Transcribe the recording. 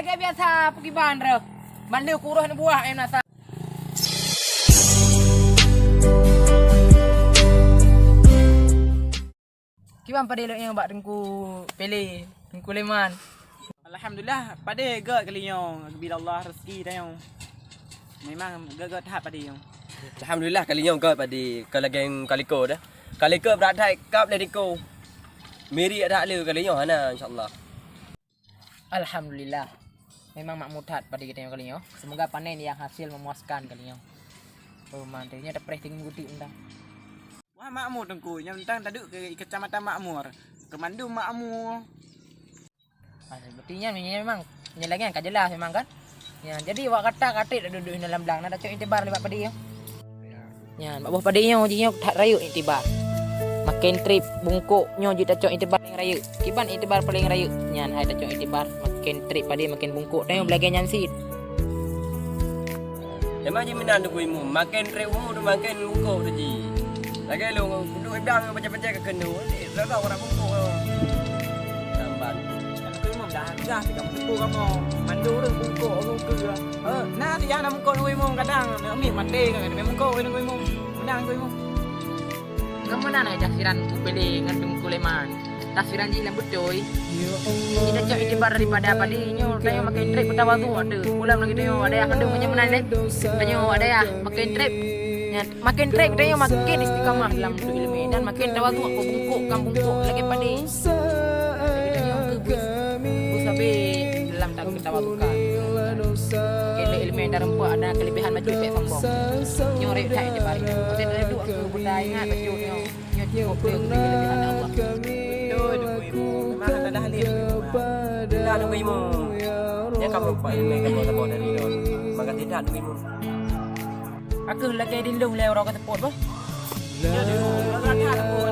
lagi biasa pergi bandar. Bandar kurus nak buah em nasa. Kiban pada elok yang bak dengku pele, dengku leman. Alhamdulillah pada gak kali yang bila Allah rezeki dah yang. Memang gak tahap pada yang. Alhamdulillah kali yang gak pada kalageng kaliko dah. Kaliko beratai kap lediko. Miri ada le kali yang hana insyaallah. Alhamdulillah. Memang makmur tat pada kita yang kali ini. Semoga panen yang hasil memuaskan kali ini. Oh, mantinya ada press tinggi guti entah. Wah makmur tengku, yang tentang tadi ke kecamatan Makmur, ke Mandu Makmur. Sebetulnya memang nyelagi kan jelas memang kan. Ya, jadi awak kata duduk dalam belang nak cok intibar lewat padi yo. Ya, buah padi yo jinyo tak rayu intibar. Makin trip bungkuknya je tak cok intibar paling rayu. Kiban intibar paling rayu. Nyan hai tak cok intibar makin trip padi makin bungkuk tengok belagi nyansit. Memang je minan tu imu, makin rewu tu makin bungkuk tu ji. Lagi lu duduk ibang baca-baca ke kenu. Dah tahu orang bungkuk. Tamban. Aku imam dah dah tiga bungkuk kamu. Mandu tu bungkuk aku ke. Nah dia nak bungkuk tu imam kadang nak ambil mati kan dia bungkuk tu imam. Menang tu imam. Kamu nak tafsiran ku pele dengan dengku leman. Tafsiran ji lam betul. Kita cok intibar daripada padinya tengok makin trip ketawa tu ada. Ulang lagi tengok ada yang ada punya menan deh. Tengok ada ya makin trip. Makin trip tengok makin istiqamah dalam hidup ilmu dan makin tawadhu aku bungkuk kampung bungkuk lagi padi. Lagi tengok ke ku sampai dalam tak ketawadhukan. Makin ilmu dan rempuh ada kelebihan maju pek sombong. Nyorek dah di bari. Kita dah duduk aku benda ingat baju nyo. Nyo cukup kelebihan Allah. Betul tu ibu. Memang tak ada halir. Dah tu imu. Dia kamu lupa ilmu kamu tak boleh dari dulu. Maka tidak tu imu. Aku lagi dindung le orang kata pot bah. Ya dia. Orang kata pun